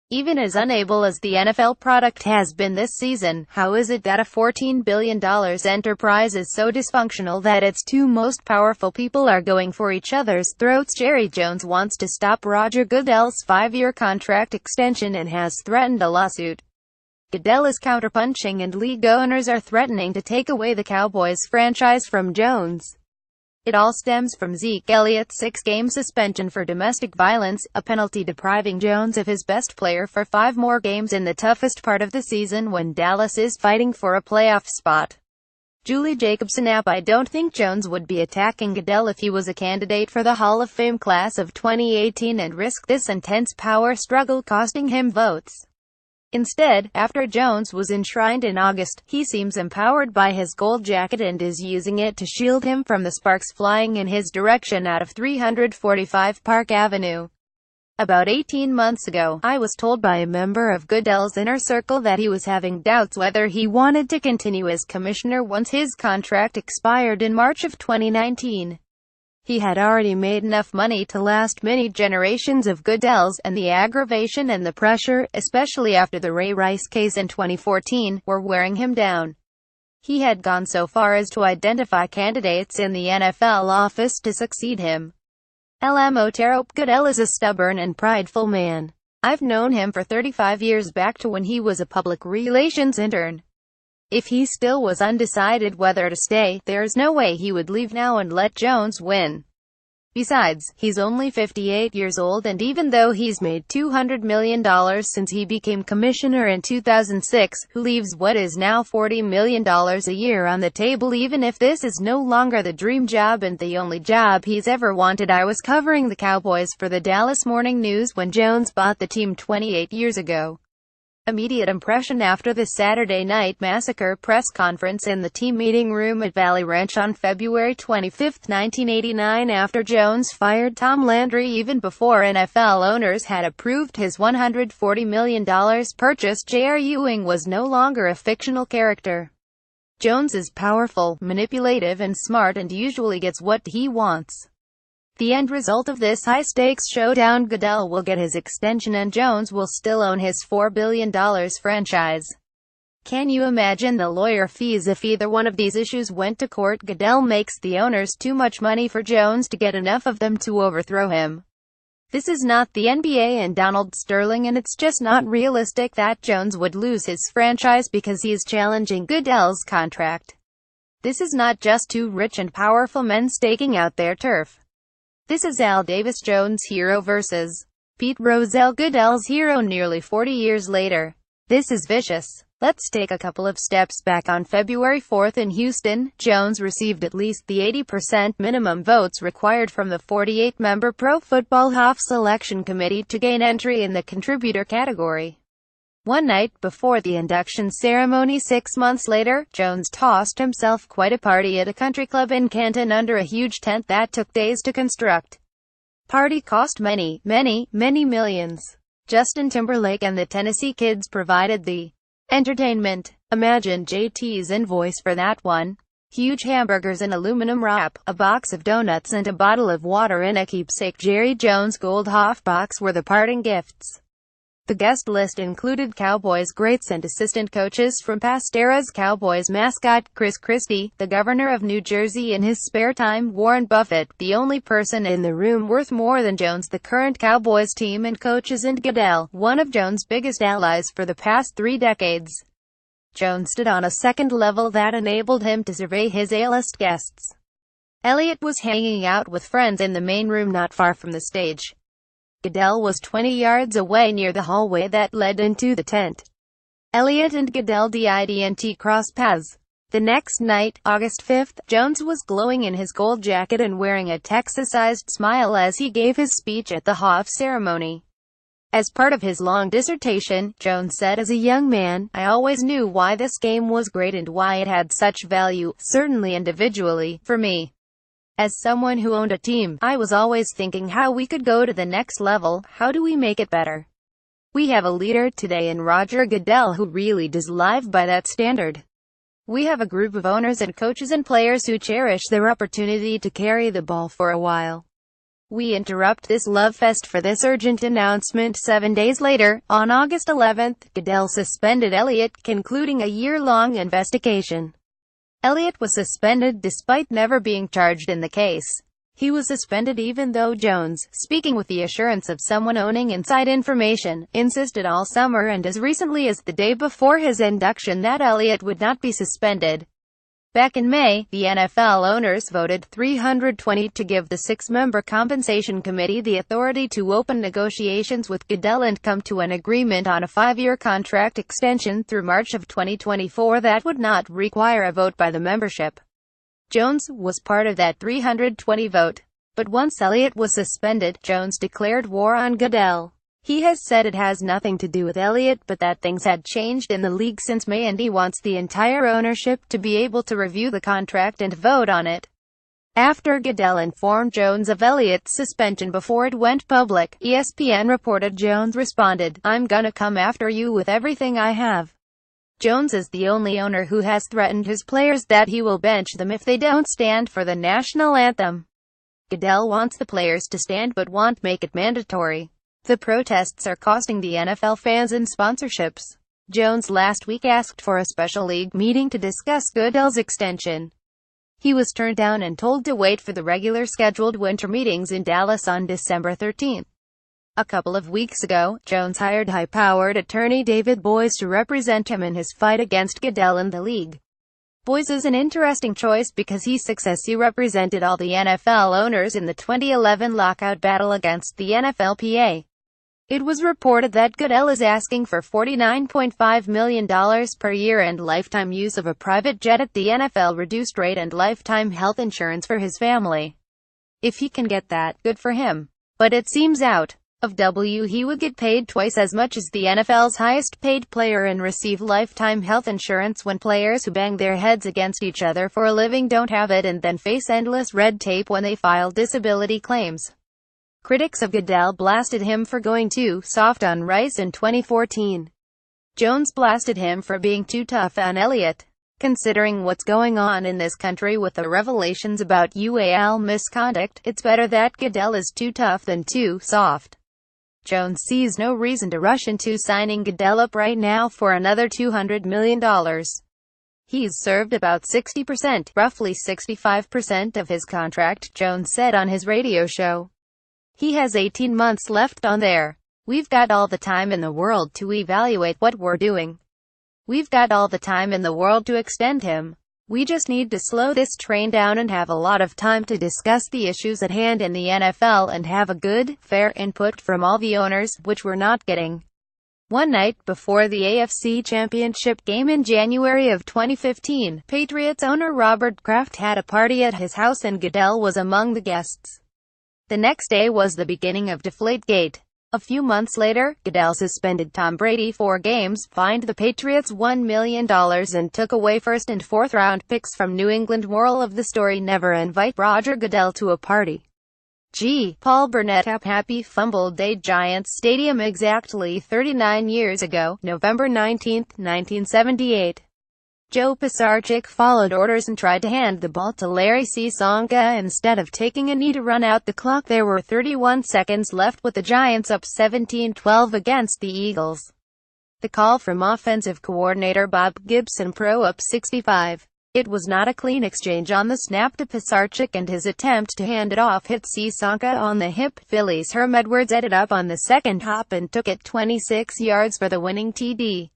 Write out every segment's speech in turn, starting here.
Even as unable as the NFL product has been this season, how is it that a $14 billion enterprise is so dysfunctional that its two most powerful people are going for each other's throats? Jerry Jones wants to stop Roger Goodell's 5-year contract extension and has threatened a lawsuit. Goodell is counterpunching and league owners are threatening to take away the Cowboys franchise from Jones. It all stems from Zeke Elliott's 6-game suspension for domestic violence, a penalty depriving Jones of his best player for 5 more games in the toughest part of the season when Dallas is fighting for a playoff spot. Julie Jacobson app: I don't think Jones would be attacking Goodell if he was a candidate for the Hall of Fame class of 2018 and risk this intense power struggle costing him votes. Instead, after Jones was enshrined in August, he seems empowered by his gold jacket and is using it to shield him from the sparks flying in his direction out of 345 Park Avenue. About 18 months ago, I was told by a member of Goodell's inner circle that he was having doubts whether he wanted to continue as commissioner once his contract expired in March of 2019. He had already made enough money to last many generations of Goodells, and the aggravation and the pressure, especially after the Ray Rice case in 2014, were wearing him down. He had gone so far as to identify candidates in the NFL office to succeed him. Otero: Goodell is a stubborn and prideful man. I've known him for 35 years, back to when he was a public relations intern. If he still was undecided whether to stay, there's no way he would leave now and let Jones win. Besides, he's only 58 years old, and even though he's made $200 million since he became commissioner in 2006, who leaves what is now $40 million a year on the table even if this is no longer the dream job and the only job he's ever wanted. I was covering the Cowboys for the Dallas Morning News when Jones bought the team 28 years ago. Immediate impression after the Saturday Night Massacre press conference in the team meeting room at Valley Ranch on February 25, 1989, after Jones fired Tom Landry even before NFL owners had approved his $140 million purchase. J.R. Ewing was no longer a fictional character. Jones is powerful, manipulative and smart, and usually gets what he wants. The end result of this high-stakes showdown: Goodell will get his extension and Jones will still own his $4 billion franchise. Can you imagine the lawyer fees if either one of these issues went to court? Goodell makes the owners too much money for Jones to get enough of them to overthrow him. This is not the NBA and Donald Sterling, and it's just not realistic that Jones would lose his franchise because he is challenging Goodell's contract. This is not just two rich and powerful men staking out their turf. This is Al Davis, Jones' hero versus Pete Rozelle, Goodell's hero nearly 40 years later. This is vicious. Let's take a couple of steps back. On February 4 in Houston, Jones received at least the 80% minimum votes required from the 48-member Pro Football Hall of Selection Committee to gain entry in the contributor category. One night before the induction ceremony 6 months later, Jones tossed himself quite a party at a country club in Canton under a huge tent that took days to construct. Party cost many millions. Justin Timberlake and the Tennessee Kids provided the entertainment. Imagine JT's invoice for that one. Huge hamburgers in aluminum wrap, a box of donuts and a bottle of water in a keepsake Jerry Jones Gold Hoff box were the parting gifts. The guest list included Cowboys greats and assistant coaches from past eras: Cowboys mascot Chris Christie, the governor of New Jersey in his spare time, Warren Buffett, the only person in the room worth more than Jones, the current Cowboys team and coaches, and Goodell, one of Jones' biggest allies for the past 3 decades. Jones stood on a second level that enabled him to survey his A-list guests. Elliott was hanging out with friends in the main room not far from the stage. Goodell was 20 yards away near the hallway that led into the tent. Elliott and Goodell didn't cross paths. The next night, August 5, Jones was glowing in his gold jacket and wearing a Texas-sized smile as he gave his speech at the Hoff ceremony. As part of his long dissertation, Jones said, "As a young man, I always knew why this game was great and why it had such value, certainly individually, for me. As someone who owned a team, I was always thinking how we could go to the next level, how do we make it better? We have a leader today in Roger Goodell who really does live by that standard. We have a group of owners and coaches and players who cherish their opportunity to carry the ball for a while. We interrupt this love fest for this urgent announcement. 7 days later, on August 11th, Goodell suspended Elliott, concluding a year-long investigation. Elliott was suspended despite never being charged in the case. He was suspended even though Jones, speaking with the assurance of someone owning inside information, insisted all summer and as recently as the day before his induction that Elliott would not be suspended. Back in May, the NFL owners voted 320 to give the 6-member compensation committee the authority to open negotiations with Goodell and come to an agreement on a 5-year contract extension through March of 2024 that would not require a vote by the membership. Jones was part of that 320 vote. But once Elliott was suspended, Jones declared war on Goodell. He has said it has nothing to do with Elliott, but that things had changed in the league since May and he wants the entire ownership to be able to review the contract and vote on it. After Goodell informed Jones of Elliott's suspension before it went public, ESPN reported Jones responded, "I'm gonna come after you with everything I have." Jones is the only owner who has threatened his players that he will bench them if they don't stand for the national anthem. Goodell wants the players to stand but won't make it mandatory. The protests are costing the NFL fans and sponsorships. Jones last week asked for a special league meeting to discuss Goodell's extension. He was turned down and told to wait for the regular scheduled winter meetings in Dallas on December 13. A couple of weeks ago, Jones hired high-powered attorney David Boies to represent him in his fight against Goodell in the league. Boies is an interesting choice because he successfully represented all the NFL owners in the 2011 lockout battle against the NFLPA. It was reported that Goodell is asking for $49.5 million per year and lifetime use of a private jet at the NFL reduced rate and lifetime health insurance for his family. If he can get that, good for him. But it seems out of he would get paid twice as much as the NFL's highest paid player and receive lifetime health insurance when players who bang their heads against each other for a living don't have it and then face endless red tape when they file disability claims. Critics of Goodell blasted him for going too soft on Rice in 2014. Jones blasted him for being too tough on Elliott. Considering what's going on in this country with the revelations about UAL misconduct, it's better that Goodell is too tough than too soft. Jones sees no reason to rush into signing Goodell up right now for another $200 million. He's served about 60%, roughly 65% of his contract, Jones said on his radio show. He has 18 months left on there. We've got all the time in the world to evaluate what we're doing. We've got all the time in the world to extend him. We just need to slow this train down and have a lot of time to discuss the issues at hand in the NFL and have a good, fair input from all the owners, which we're not getting. One night before the AFC Championship game in January of 2015, Patriots owner Robert Kraft had a party at his house and Goodell was among the guests. The next day was the beginning of Deflategate. A few months later, Goodell suspended Tom Brady 4 games, fined the Patriots $1 million and took away first and fourth round picks from New England. Moral of the story: never invite Roger Goodell to a party. Paul Burnett. Happy Fumble Day. Giants Stadium exactly 39 years ago, November 19, 1978. Joe Pisarcik followed orders and tried to hand the ball to Larry Csonka instead of taking a knee to run out the clock. There were 31 seconds left with the Giants up 17-12 against the Eagles. The call from offensive coordinator Bob Gibson, pro up 65. It was not a clean exchange on the snap to Pisarcik and his attempt to hand it off hit Csonka on the hip. Phillies' Herm Edwards ended up on the second hop and took it 26 yards for the winning TD.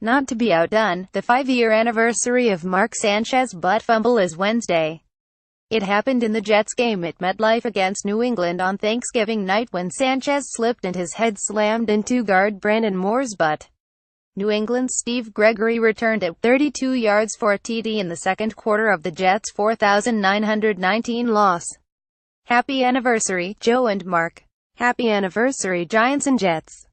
Not to be outdone, the 5-year anniversary of Mark Sanchez's butt fumble is Wednesday. It happened in the Jets game at MetLife against New England on Thanksgiving night when Sanchez slipped and his head slammed into guard Brandon Moore's butt. New England's Steve Gregory returned it 32 yards for a TD in the second quarter of the Jets' 4,919 loss. Happy anniversary, Joe and Mark. Happy anniversary, Giants and Jets.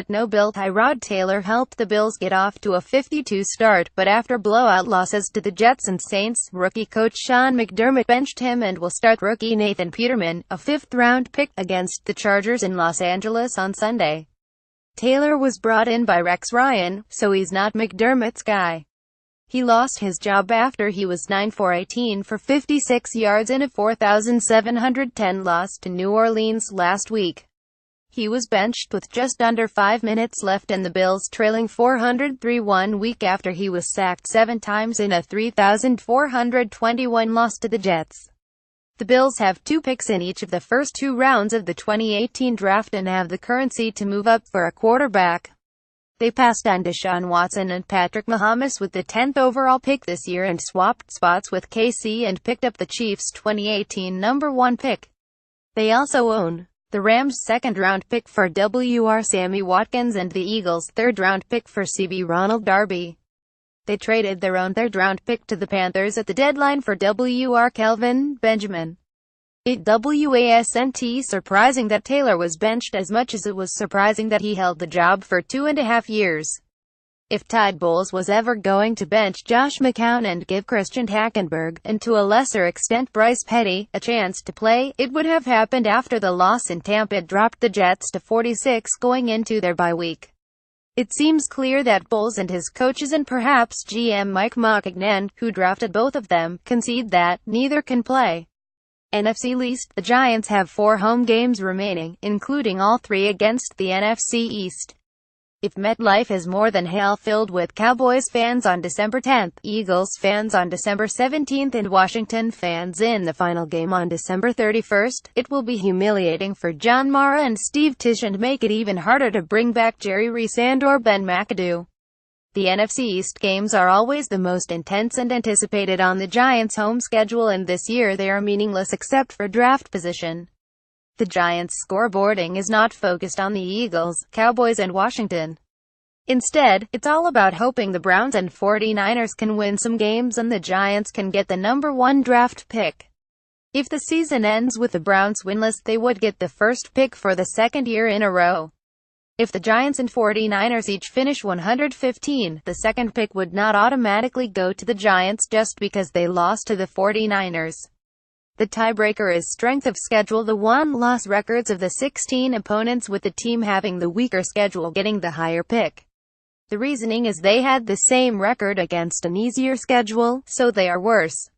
No Bill. Tyrod Taylor helped the Bills get off to a 52 start, but after blowout losses to the Jets and Saints, rookie coach Sean McDermott benched him and will start rookie Nathan Peterman, a 5th-round pick, against the Chargers in Los Angeles on Sunday. Taylor was brought in by Rex Ryan, so he's not McDermott's guy. He lost his job after he was 9 for 18 for 56 yards in a 4,710 loss to New Orleans last week. He was benched with just under 5 minutes left and the Bills trailing 403 1 week after he was sacked 7 times in a 3,421 loss to the Jets. The Bills have 2 picks in each of the first 2 rounds of the 2018 draft and have the currency to move up for a quarterback. They passed on Deshaun Watson and Patrick Mahomes with the 10th overall pick this year and swapped spots with KC and picked up the Chiefs' 2018 number 1 pick. They also own the Rams' second-round pick for WR Sammy Watkins and the Eagles' third-round pick for CB Ronald Darby. They traded their own third-round pick to the Panthers at the deadline for WR Kelvin Benjamin. It wasn't surprising that Taylor was benched as much as it was surprising that he held the job for 2.5 years. If Todd Bowles was ever going to bench Josh McCown and give Christian Hackenberg, and to a lesser extent Bryce Petty, a chance to play, it would have happened after the loss in Tampa dropped the Jets to 46 going into their bye week. It seems clear that Bowles and his coaches and perhaps GM Mike Maccagnan, who drafted both of them, concede that neither can play. NFC East, the Giants have 4 home games remaining, including all 3 against the NFC East. If MetLife is more than hell-filled with Cowboys fans on December 10th, Eagles fans on December 17th and Washington fans in the final game on December 31st, it will be humiliating for John Mara and Steve Tisch and make it even harder to bring back Jerry Reese and/or Ben McAdoo. The NFC East games are always the most intense and anticipated on the Giants' home schedule, and this year they are meaningless except for draft position. The Giants' scoreboarding is not focused on the Eagles, Cowboys and Washington. Instead, it's all about hoping the Browns and 49ers can win some games and the Giants can get the number 1 draft pick. If the season ends with the Browns winless, they would get the first pick for the 2nd year in a row. If the Giants and 49ers each finish 115, the 2nd pick would not automatically go to the Giants just because they lost to the 49ers. The tiebreaker is strength of schedule, the 1-loss records of the 16 opponents, with the team having the weaker schedule getting the higher pick. The reasoning is they had the same record against an easier schedule, so they are worse.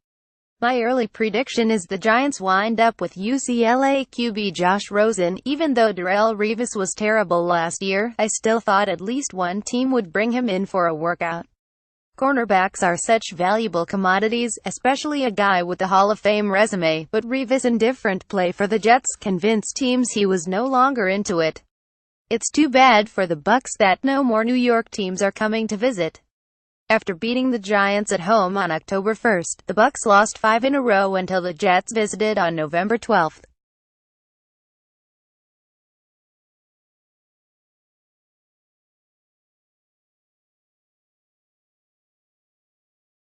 My early prediction is the Giants wind up with UCLA QB Josh Rosen. Even though Darrelle Revis was terrible last year, I still thought at least one team would bring him in for a workout. Cornerbacks are such valuable commodities, especially a guy with a Hall of Fame resume, but Revis' indifferent play for the Jets convinced teams he was no longer into it. It's too bad for the Bucs that no more New York teams are coming to visit. After beating the Giants at home on October 1st, the Bucs lost 5 in a row until the Jets visited on November 12th.